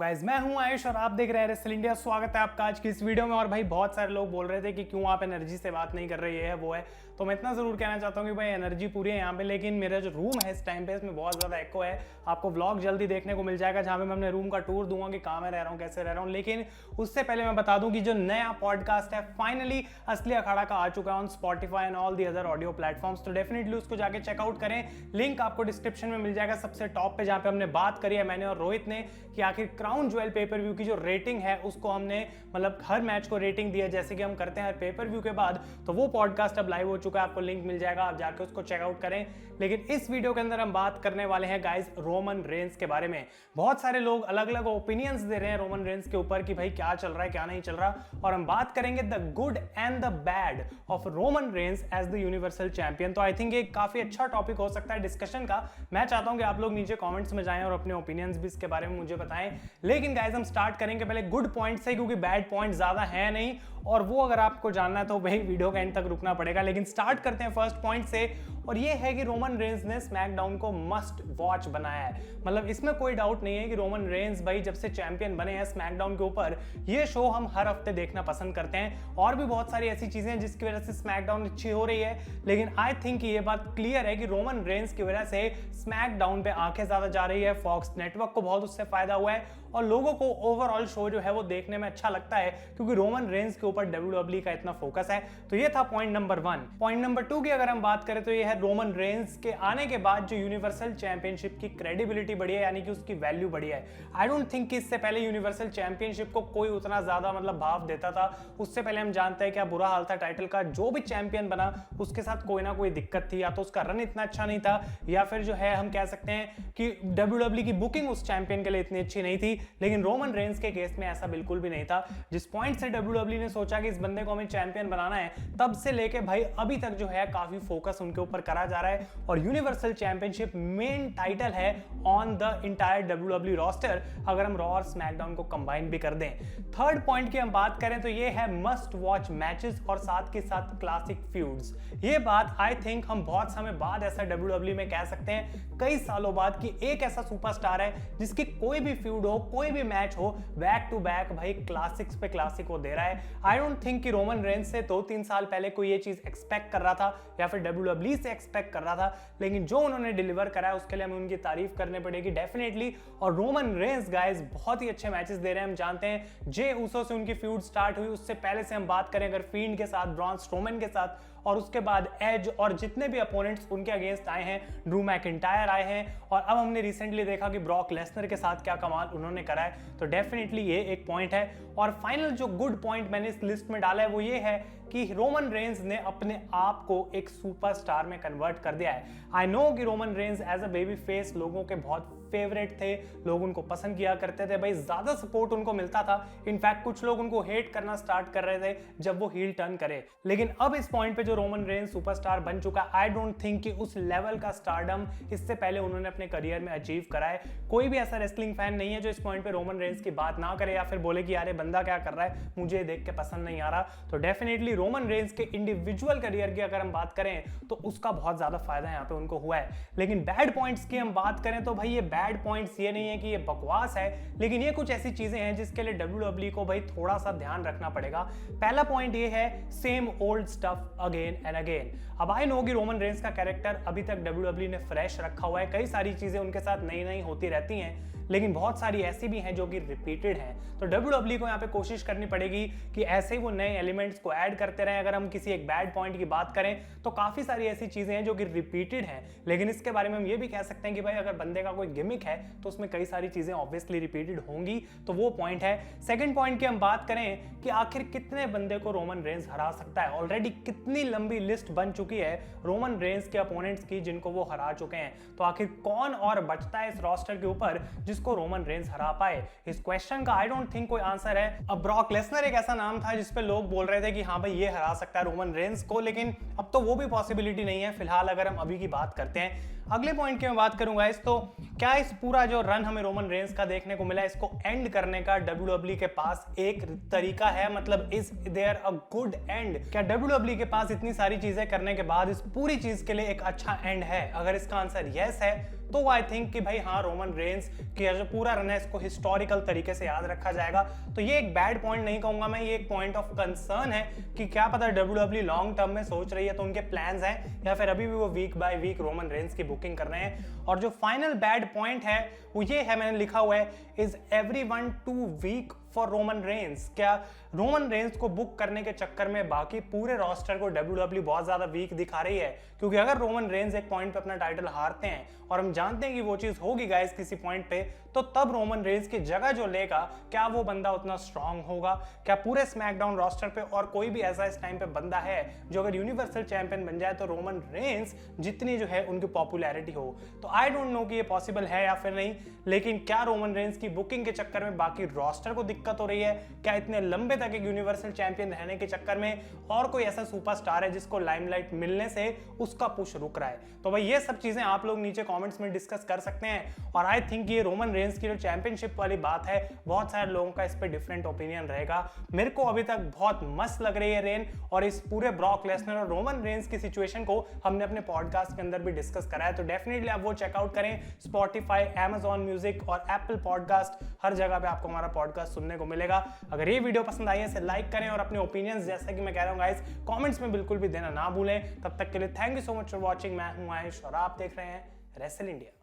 Guys मैं हूं आयुष और आप देख रहे हैं रेसल इंडिया। स्वागत है आपका आज की इस वीडियो में। और भाई बहुत सारे लोग बोल रहे थे कि क्यों आप एनर्जी से बात नहीं कर रहे, ये है वो है। तो मैं इतना जरूर कहना चाहता हूं कि भाई एनर्जी पूरी है यहाँ पे, लेकिन मेरा जो रूम है इस टाइम पे इसमें बहुत ज्यादा एको है। आपको व्लॉग जल्दी देखने को मिल जाएगा जहाँ पे मैं अपने रूम का टूर दूंगा कि कहाँ मैं रह रहा हूँ, कैसे रह रहा हूँ। लेकिन उससे पहले मैं बता दूं कि जो नया पॉडकास्ट है फाइनली असली अखाड़ा का आ चुका है on Spotify and all the other audio platforms. तो डेफिनेटली उसको जाके चेकआउट करें, लिंक आपको डिस्क्रिप्शन में मिल जाएगा सबसे टॉप पे, जहाँ पे हमने बात करी है मैंने और रोहित ने कि आखिर क्राउन ज्वेल पेपर व्यू की जो रेटिंग है उसको हमने मतलब हर मैच को रेटिंग दिया जैसे कि हम करते हैं हर पेपर व्यू के बाद। तो वो पॉडकास्ट अब लाइव हो चुका है, आपको लिंक मिल जाएगा, आप जाके उसको चेकआउट करें। लेकिन इस वीडियो के अंदर हम बात करने वाले हैं गाइस रोमन रेंस के बारे में। बहुत सारे लोग अलग अलग ओपिनियंस दे रहे हैं रोमन रेंस के ऊपर कि भाई क्या चल रहा है क्या नहीं चल रहा, और हम बात करेंगे the good and the bad of Roman Reigns as the universal champion. तो आई थिंक ये काफी अच्छा टॉपिक हो सकता है डिस्कशन का। मैं चाहता हूं कि आप लोग नीचे कमेंट्स में जाएं और अपने ओपिनियंस भी इसके बारे में मुझे बताएं। लेकिन गाइस हम स्टार्ट करेंगे पहले गुड पॉइंट से, क्योंकि बैड पॉइंट ज्यादा है नहीं, और वो अगर आपको जानना है तो भाई वीडियो के एंड तक रुकना पड़ेगा। लेकिन स्टार्ट करते हैं फर्स्ट पॉइंट से, और ये है कि रोमन रेंस ने स्मैकडाउन को मस्ट वॉच बनाया है। मतलब इसमें कोई डाउट नहीं है कि रोमन रेंस भाई जब से चैंपियन बने हैं स्मैकडाउन के ऊपर, ये शो हम हर हफ्ते देखना पसंद करते हैं। और भी बहुत सारी ऐसी चीजें हैं जिसकी वजह से स्मैकडाउन अच्छी हो रही है, लेकिन आई थिंक ये बात क्लियर है कि रोमन रेंस की वजह से स्मैकडाउन पे आंखें ज्यादा जा रही है। फॉक्स नेटवर्क को बहुत उससे फायदा हुआ है और लोगों को ओवरऑल शो जो है वो देखने में अच्छा लगता है, क्योंकि रोमन रेंस के ऊपर WWE का इतना फोकस है। तो ये था पॉइंट नंबर 1। पॉइंट नंबर 2 की अगर हम बात करें तो ये है रोमन रेंस के आने के बाद जो यूनिवर्सल चैंपियनशिप की क्रेडिबिलिटी बढ़ी है, यानी कि उसकी वैल्यू बढ़ी है। आई डोंट थिंक कि इससे पहले यूनिवर्सल चैंपियनशिप को कोई उतना ज्यादा मतलब भाव देता था। उससे पहले हम जानते हैं क्या बुरा हाल था टाइटल का। जो भी चैंपियन बना उसके साथ कोई ना कोई दिक्कत थी, या तो उसका रन इतना अच्छा नहीं था, या फिर जो है हम कह सकते हैं कि WWE की बुकिंग उस चैंपियन के लिए इतनी अच्छी नहीं थी। लेकिन रोमन रेंस के केस में ऐसा बिल्कुल भी नहीं था। जिस पॉइंट से WWE ने सोचा कि इस बंदे को हमें चैंपियन बनाना है, तब से लेके भाई अभी तक जो है काफी फोकस उनके ऊपर करा जा रहा है। और यूनिवर्सल चैंपियनशिप मेन टाइटल है on the entire WWE roster, अगर हम रॉ और स्मैकडाउन को कंबाइन भी कर दें। थर्ड पॉइंट की हम बात करें तो ये है मस्ट वॉच मैचेस और साथ के साथ क्लासिक फ्यूड्स। ये बात आई थिंक हम बहुत समय बाद ऐसा WWE में कह सकते हैं, कई सालों बाद, कि एक ऐसा सुपरस्टार है जिसकी कोई भी फ्यूड हो, कोई भी मैच हो, बैक टू बैक भाई क्लासिक्स पे क्लासिक वो दे रहा है। आई डोंट थिंक कि रोमन रेंस से 2-3 साल पहले कोई ये चीज एक्सपेक्ट कर रहा था या फिर WWE से एक्सपेक्ट कर रहा था, लेकिन जो उन्होंने डिलीवर करा है उसके लिए हमें उनकी तारीफ करनी पड़ेगी डेफिनेटली। और रोमन रेंस गाइस बहुत ही अच्छे मैचेस दे रहे हैं। हम जानते हैं जे ऊसो से उनकी फ्यूड स्टार्ट हुई, उससे पहले से हम बात करें अगर फील्ड के साथ, ब्रॉन स्ट्रोमन के साथ, और उसके बाद एज और जितने भी अपोनेंट्स उनके अगेंस्ट आए हैं, ड्रू मैकिंटायर आए हैं, और अब हमने रिसेंटली देखा कि ब्रॉक लेसनर के साथ क्या कमाल उन्होंने करा है। तो डेफिनेटली ये एक पॉइंट है। और फाइनल जो गुड पॉइंट मैंने इस लिस्ट में डाला है वो ये है कि रोमन रेंस ने अपने आप को एक सुपरस्टार में कन्वर्ट कर दिया है। आई नो कि Roman Reigns as a baby face लोगों के बहुत फेवरेट थे, लोग उनको पसंद किया करते थे, भाई ज्यादा सपोर्ट उनको मिलता था। इनफैक्ट कुछ लोग उनको हेट करना स्टार्ट कर रहे थे जब वो हील टर्न करे। लेकिन अब इस पॉइंट पे जो रोमन रेंस सुपरस्टार बन चुका, आई डोंट थिंक कि उस लेवल का स्टारडम इससे पहले उन्होंने अपने करियर में अचीव करा है। कोई भी ऐसा रेसलिंग फैन नहीं है जो इस पॉइंट पे रोमन रेंस की बात ना करे या फिर बोले कि यार ये बंदा क्या कर रहा है, मुझे देख के पसंद नहीं आ रहा। तो डेफिनेटली रोमन रेंस के इंडिविजुअल करियर की अगर हम बात करें तो उसका बहुत ज्यादा फायदा यहाँ पे उनको हुआ है। लेकिन बैड पॉइंट्स की हम बात करें तो भाई ये बैड पॉइंट्स ये नहीं है कि ये बकवास है, लेकिन ये कुछ ऐसी चीजें हैं जिसके लिए WWE को भाई थोड़ा सा ध्यान रखना पड़ेगा। पहला पॉइंट ये है same old stuff again and again. अब आई नो कि रोमन रेंस का कैरेक्टर अभी तक WWE ने फ्रेश रखा हुआ है, कई सारी चीजें उनके साथ नई नई होती रहती हैं, लेकिन बहुत सारी ऐसी भी हैं जो कि रिपीटेड हैं। तो WWE को यहाँ पे कोशिश करनी पड़ेगी कि ऐसे वो नए एलिमेंट्स को ऐड करते रहें। अगर हम किसी एक बैड पॉइंट की बात करें तो काफी सारी ऐसी चीजें हैं जो कि रिपीटेड हैं, लेकिन इसके बारे में हम ये भी कह सकते हैं कि भाई अगर बंदे का कोई गिमिक है तो उसमें कई सारी चीजें ऑब्वियसली रिपीटेड होंगी। तो वो पॉइंट है। सेकंड पॉइंट की हम बात करें कि आखिर कितने बंदे को रोमन रेंस हरा सकता है। ऑलरेडी कितनी लंबी लिस्ट बन चुकी है रोमन रेंस के अपोनेंट्स की जिनको वो हरा चुके हैं। तो आखिर कौन और बचता है इस रोस्टर के ऊपर जिसको रोमन रेंस हरा पाए? इस क्वेश्चन का आई डोंट थिंक कोई आंसर है। अब ब्रॉक लेसनर एक ऐसा नाम था जिसपे लोग बोल रहे थे कि हाँ भाई ये हरा सकता है रोमन रेंस को, लेकिन अब तो वो भी पॉसिबिलिटी नहीं है फिलहाल अगर हम अभी की बात करते हैं। अगले पॉइंट की मैं बात करूंगा तो क्या इस पूरा जो रन हमें रोमन रेंस का देखने को मिला इसको एंड करने का WWE के पास एक तरीका है? मतलब is there a good end? क्या WWE के पास इतनी सारी चीजें करने के बाद इस पूरी चीज के लिए एक अच्छा एंड है? अगर इसका आंसर यस है तो आई थिंक कि भाई हाँ, रोमन रेंस की जो पूरा रन है इसको हिस्टोरिकल तरीके से याद रखा जाएगा। तो ये एक बैड पॉइंट नहीं कहूंगा मैं, ये एक पॉइंट ऑफ कंसर्न है कि क्या पता WWE लॉन्ग टर्म में सोच रही है, तो उनके प्लान्स हैं, या फिर अभी भी वो week by week Roman Reigns की बुकिंग कर रहे हैं। और जो फाइनल बैड पॉइंट है वो ये है, मैंने लिखा हुआ है, is everyone too weak for Roman Reigns. क्या रोमन रेंस को बुक करने के चक्कर में बाकी पूरे रोस्टर को WWE बहुत ज्यादा वीक दिखा रही है? क्योंकि अगर रोमन रेंस एक पॉइंट पे अपना टाइटल हारते हैं, और हम जानते हैं कि वो चीज होगी गाइस किसी पॉइंट पे, तो तब रोमन रेंस की जगह जो लेगा, क्या वो बंदा उतना स्ट्रांग होगा? क्या पूरे स्मैकडाउन रोस्टर पे और कोई भी ऐसा इस टाइम पे बंदा है जो अगर यूनिवर्सल चैंपियन बन जाए तो रोमन रेंस जितनी जो है उनकी पॉपुलैरिटी हो? तो आई डोंट नो कि ये पॉसिबल है या फिर नहीं, लेकिन क्या रोमन रेंस की बुकिंग के चक्कर में बाकी रोस्टर को दिक्कत हो रही है? क्या इतने लंबे तक एक यूनिवर्सल चैंपियन रहने के चक्कर में और कोई ऐसा सुपरस्टार है जिसको लाइमलाइट मिलने से उसका पुश रुक रहा है? तो भाई ये सब चीजें आप लोग नीचे कमेंट्स में डिस्कस कर सकते हैं। और आई थिंक ये रोमन रेंस की जो चैंपियनशिप वाली बात है, बहुत सारे लोगों का इस पे डिफरेंट ओपिनियन रहेगा। मेरे को अभी तक बहुत मस्त लग रही है रेन, और इस पूरे ब्रॉक लेसनर और रोमन रेंस की सिचुएशन को हमने अपने पॉडकास्ट के अंदर भी डिस्कस करा है। तो डेफिनेटली आप वो चेकआउट करें। स्पॉटिफाई, Amazon म्यूजिक और एप्पल पॉडकास्ट, हर जगह पे आपको हमारा पॉडकास्ट सुनने को मिलेगा। अगर ये वीडियो पसंद आई है इसे लाइक करें, और अपने ओपिनियंस जैसा कि मैं कह रहा हूँ गाइस, कमेंट्स में बिल्कुल भी देना ना भूलें। तब तक के लिए thank you so much for watching. मैं हूं आयुष और आप देख रहे हैं रेसल इंडिया।